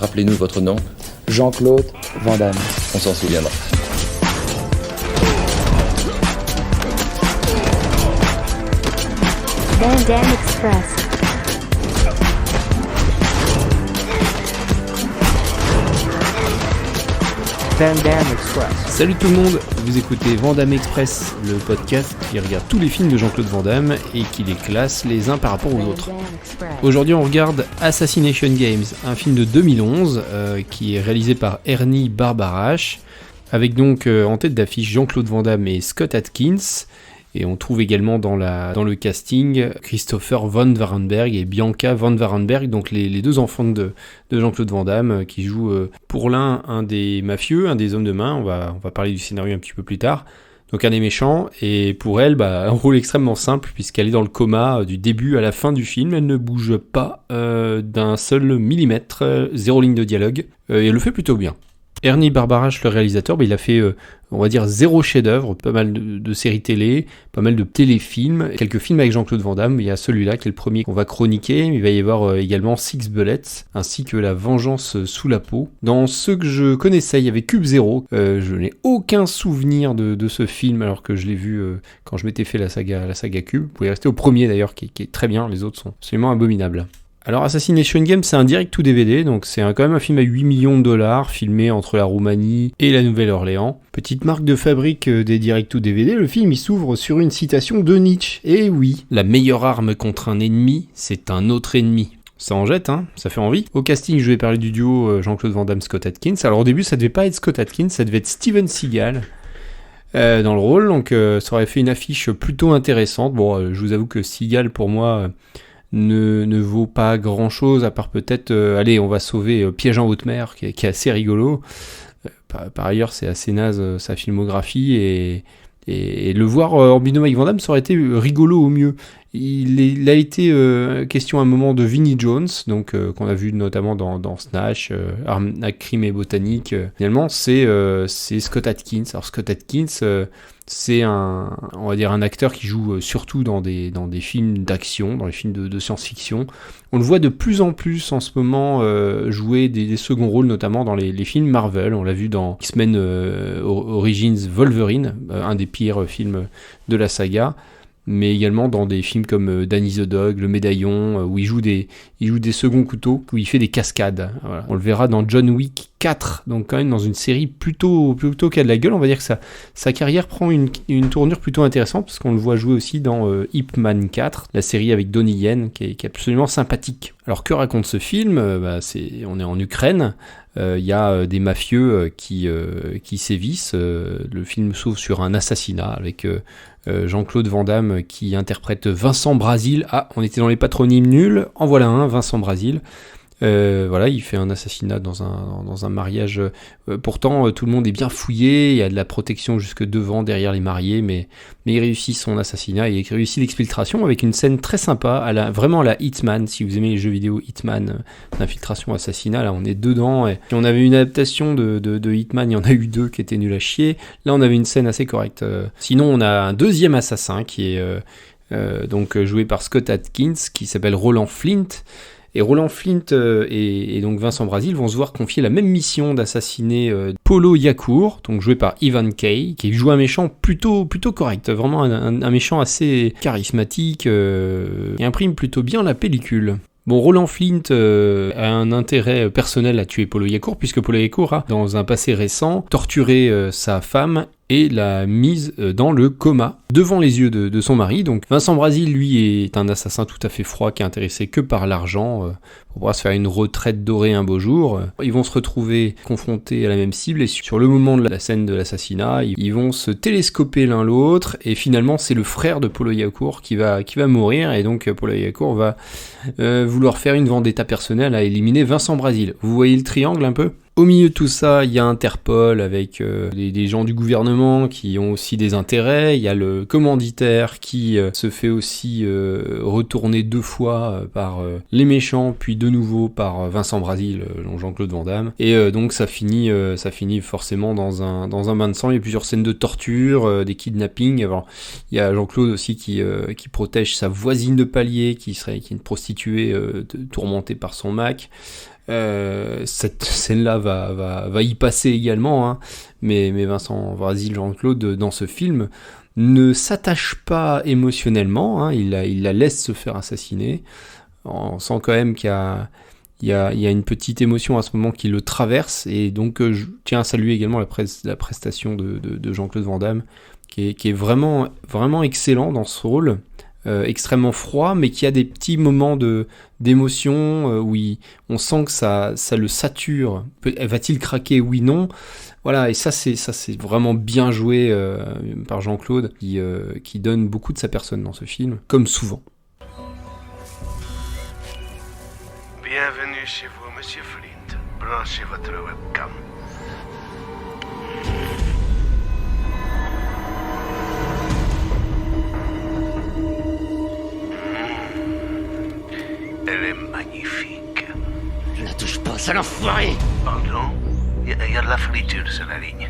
Rappelez-nous votre nom. Jean-Claude Van Damme. On s'en souviendra. Van Damme Express. Van Damme Express. Salut tout le monde, vous écoutez Van Damme Express, le podcast qui regarde tous les films de Jean-Claude Van Damme et qui les classe les uns par rapport aux autres. Aujourd'hui on regarde Assassination Games, un film de 2011 qui est réalisé par Ernie Barbarash, avec donc en tête d'affiche Jean-Claude Van Damme et Scott Adkins. Et on trouve également dans le casting Christopher Von Warenberg et Bianca Von Warenberg, donc les deux enfants de Jean-Claude Van Damme, qui jouent pour l'un un des mafieux, un des hommes de main, on va parler du scénario un petit peu plus tard, donc un des méchants, et pour elle, un rôle extrêmement simple, puisqu'elle est dans le coma du début à la fin du film, elle ne bouge pas d'un seul millimètre, zéro ligne de dialogue, et elle le fait plutôt bien. Ernie Barbarash, le réalisateur, il a fait, on va dire, 0 chef-d'œuvre, pas mal de séries télé, pas mal de téléfilms, quelques films avec Jean-Claude Van Damme. Il y a celui-là qui est le premier qu'on va chroniquer. Il va y avoir également Six Bullets, ainsi que La Vengeance sous la peau. Dans ceux que je connaissais, il y avait Cube Zero. Je n'ai aucun souvenir de ce film, alors que je l'ai vu quand je m'étais fait la saga Cube. Vous pouvez rester au premier d'ailleurs, qui est très bien. Les autres sont absolument abominables. Alors Assassination Games, c'est un direct-to-DVD, donc c'est quand même un film à 8 millions de dollars, filmé entre la Roumanie et la Nouvelle-Orléans. Petite marque de fabrique des direct-to-DVD, le film il s'ouvre sur une citation de Nietzsche. Et oui, la meilleure arme contre un ennemi, c'est un autre ennemi. Ça en jette, hein, ça fait envie. Au casting, je vais parler du duo Jean-Claude Van Damme, Scott Adkins. Alors au début, ça devait pas être Scott Adkins, ça devait être Steven Seagal. Dans le rôle, donc ça aurait fait une affiche plutôt intéressante. Bon, je vous avoue que Seagal, pour moi... Ne vaut pas grand chose, à part peut-être allez, on va sauver Piège en haute mer, qui est assez rigolo. Par ailleurs, c'est assez naze sa filmographie, et le voir en binôme avec Van Damme, ça aurait été rigolo au mieux. Il a été question à un moment de Vinnie Jones, donc qu'on a vu notamment dans Snatch, Arnaque, Crime et Botanique. Finalement, c'est Scott Adkins. Alors Scott Adkins, c'est on va dire un acteur qui joue surtout dans des films d'action, dans les films de science-fiction. On le voit de plus en plus en ce moment jouer des seconds rôles, notamment dans les films Marvel. On l'a vu dans X-Men Origins Wolverine, un des pires films de la saga, mais également dans des films comme Danny the Dog, Le Médaillon, où il joue des seconds couteaux, où il fait des cascades. Voilà. On le verra dans John Wick 4, donc quand même dans une série plutôt qui a de la gueule. On va dire que sa carrière prend une tournure plutôt intéressante, parce qu'on le voit jouer aussi dans Ip Man 4, la série avec Donnie Yen, qui est absolument sympathique. Alors que raconte ce film ? On est en Ukraine. Il y a des mafieux qui sévissent. Le film s'ouvre sur un assassinat avec Jean-Claude Van Damme qui interprète Vincent Brasil. Ah, on était dans les patronymes nuls. En voilà un, Vincent Brasil. Il fait un assassinat dans un mariage. Pourtant, tout le monde est bien fouillé. Il y a de la protection jusque devant, derrière les mariés, mais il réussit son assassinat. Il réussit l'exfiltration avec une scène très sympa, vraiment à la Hitman. Si vous aimez les jeux vidéo Hitman, d'infiltration assassinat, là on est dedans. Et on avait une adaptation de Hitman, il y en a eu 2 qui étaient nuls à chier. Là on avait une scène assez correcte. Sinon on a un deuxième assassin qui est donc joué par Scott Adkins, qui s'appelle Roland Flint. Et Roland Flint et donc Vincent Brasil vont se voir confier la même mission d'assassiner Polo Yacour, donc joué par Ivan Kay, qui joue un méchant plutôt correct, vraiment un méchant assez charismatique, et imprime plutôt bien la pellicule. Bon, Roland Flint a un intérêt personnel à tuer Polo Yacour, puisque Polo Yacour a, dans un passé récent, torturé sa femme et l'a mise dans le coma, devant les yeux de son mari. Donc Vincent Brasil, lui, est un assassin tout à fait froid, qui est intéressé que par l'argent, pour pouvoir se faire une retraite dorée un beau jour. Ils vont se retrouver confrontés à la même cible, et sur le moment de la scène de l'assassinat, ils vont se télescoper l'un l'autre, et finalement c'est le frère de Polo Yacour qui va mourir, et donc Polo Yacour va vouloir faire une vendetta personnelle à éliminer Vincent Brasil. Vous voyez le triangle un peu ? Au milieu de tout ça, il y a Interpol avec des gens du gouvernement qui ont aussi des intérêts. Il y a le commanditaire qui se fait aussi retourner 2 fois par les méchants, puis de nouveau par Vincent Brasil, Jean-Claude Van Damme. Et donc ça finit forcément dans un bain de sang. Il y a plusieurs scènes de torture, des kidnappings. Alors, il y a Jean-Claude aussi qui protège sa voisine de palier, qui est une prostituée tourmentée par son Mac. Cette scène-là va y passer également, hein. Mais Vincent Vasil, Jean-Claude, dans ce film, ne s'attache pas émotionnellement, hein. Il la laisse se faire assassiner. On sent quand même qu'il y a une petite émotion à ce moment qui le traverse, et donc je tiens à saluer également la prestation de Jean-Claude Van Damme, qui est vraiment, vraiment excellent dans ce rôle, extrêmement froid, mais qui a des petits moments d'émotion où on sent que ça le sature. Va-t-il craquer? Oui, non. Voilà, et ça c'est vraiment bien joué par Jean-Claude, qui donne beaucoup de sa personne dans ce film, comme souvent. Bienvenue chez vous, Monsieur Flint. Branchez votre webcam. Elle est magnifique. Ne touche pas, sale enfoiré! Pardon? Il y a de la friture sur la ligne.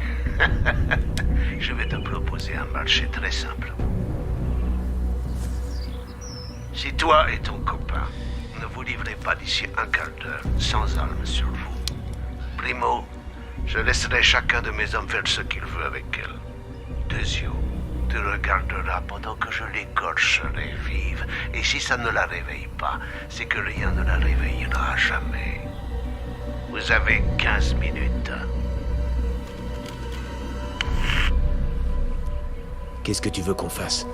Je vais te proposer un marché très simple. Si toi et ton copain ne vous livrez pas d'ici un quart d'heure sans armes sur vous, primo, je laisserai chacun de mes hommes faire ce qu'il veut avec elle. Deuxio, tu regarderas pendant que je l'égorgerai vive. Et si ça ne la réveille pas, c'est que rien ne la réveillera jamais. Vous avez 15 minutes. Qu'est-ce que tu veux qu'on fasse?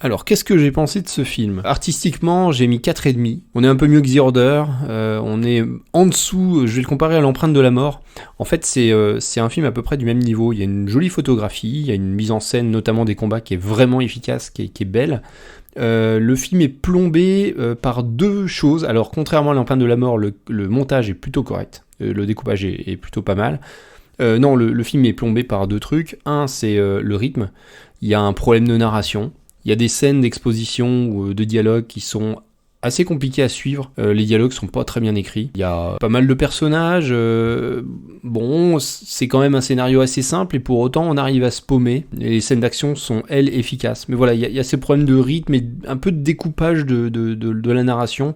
Alors, qu'est-ce que j'ai pensé de ce film? Artistiquement, j'ai mis 4,5. On est un peu mieux que The Order, on est en dessous, je vais le comparer à L'Empreinte de la Mort. En fait, c'est un film à peu près du même niveau. Il y a une jolie photographie, il y a une mise en scène, notamment des combats, qui est vraiment efficace, qui est belle. Le film est plombé par deux choses. Alors, contrairement à L'Empreinte de la Mort, le montage est plutôt correct, le découpage est plutôt pas mal. Non, le film est plombé par deux trucs. Un, c'est le rythme. Il y a un problème de narration. Il y a des scènes d'exposition ou de dialogue qui sont assez compliquées à suivre. Les dialogues sont pas très bien écrits. Il y a pas mal de personnages. Bon, c'est quand même un scénario assez simple et pour autant on arrive à se paumer. Et les scènes d'action sont, elles, efficaces. Mais voilà, il y a ces problèmes de rythme et un peu de découpage de la narration.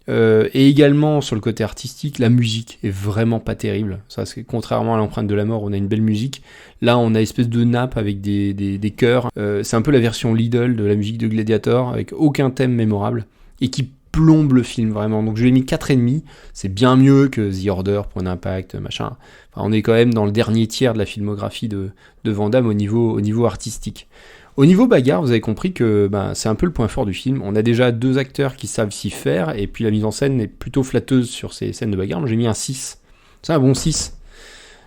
Et également sur le côté artistique, la musique est vraiment pas terrible. Ça, c'est contrairement à L'Empreinte de la Mort, on a une belle musique. Là, on a une espèce de nappe avec des chœurs. C'est un peu la version Lidl de la musique de Gladiator, avec aucun thème mémorable et qui plombe le film vraiment. Donc je lui ai mis 4,5. C'est bien mieux que The Order, Point d'Impact, machin. Enfin, on est quand même dans le dernier tiers de la filmographie de Van Damme au niveau artistique. Au niveau bagarre, vous avez compris que c'est un peu le point fort du film. On a déjà deux acteurs qui savent s'y faire, et puis la mise en scène est plutôt flatteuse sur ces scènes de bagarre. Moi, j'ai mis un 6. C'est un bon 6.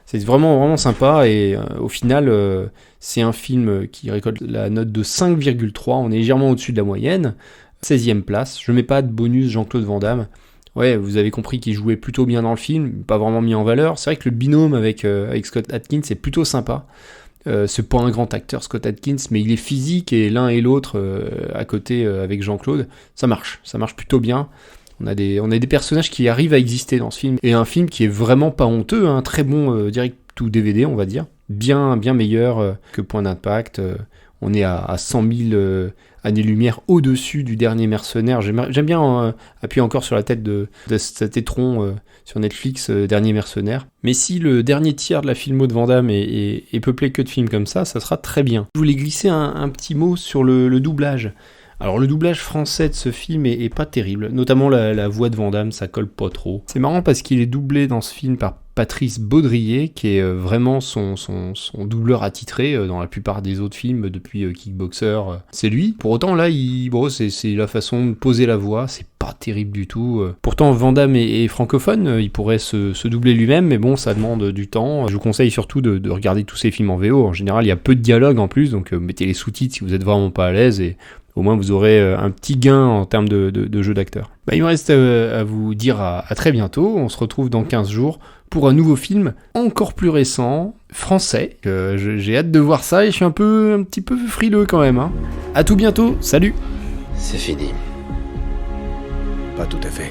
C'est vraiment, vraiment sympa, et au final, c'est un film qui récolte la note de 5,3. On est légèrement au-dessus de la moyenne. 16e place. Je mets pas de bonus Jean-Claude Van Damme. Ouais, vous avez compris qu'il jouait plutôt bien dans le film, pas vraiment mis en valeur. C'est vrai que le binôme avec Scott Adkins est plutôt sympa. C'est pas un grand acteur, Scott Adkins, mais il est physique, et l'un et l'autre à côté avec Jean-Claude, ça marche plutôt bien. On a des personnages qui arrivent à exister dans ce film, et un film qui est vraiment pas honteux, un très bon direct to DVD, on va dire, bien meilleur que Point d'Impact. On est à 100 000 années-lumière au-dessus du dernier Mercenaire. J'aime bien appuyer encore sur la tête de cet étron sur Netflix, Dernier Mercenaire. Mais si le dernier tiers de la filmo de Van Damme est peuplé que de films comme ça sera très bien. Je voulais glisser un petit mot sur le doublage. Alors le doublage français de ce film est pas terrible, notamment la voix de Van Damme, ça colle pas trop. C'est marrant parce qu'il est doublé dans ce film par Patrice Baudrier, qui est vraiment son doubleur attitré dans la plupart des autres films depuis Kickboxer. C'est lui. Pour autant là, c'est la façon de poser la voix, c'est pas terrible du tout. Pourtant Van Damme est francophone, il pourrait se doubler lui-même, mais bon, ça demande du temps. Je vous conseille surtout de regarder tous ces films en VO. En général, il y a peu de dialogue en plus, donc mettez les sous-titres si vous êtes vraiment pas à l'aise, et au moins vous aurez un petit gain en termes de jeu d'acteur. Il me reste à vous dire à très bientôt. On se retrouve dans 15 jours pour un nouveau film encore plus récent, français. J'ai hâte de voir ça et je suis un petit peu frileux quand même. Hein. À tout bientôt, salut. C'est fini. Pas tout à fait.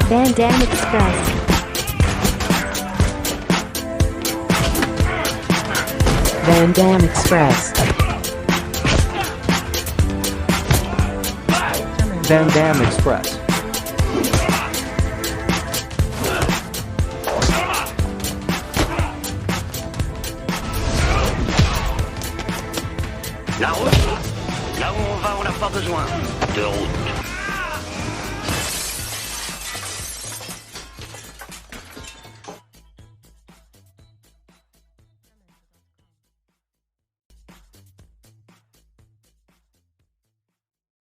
Van Damme Express. Van Damme Express. Van Damme Express. La route. Là où on va, on n'a pas besoin de route.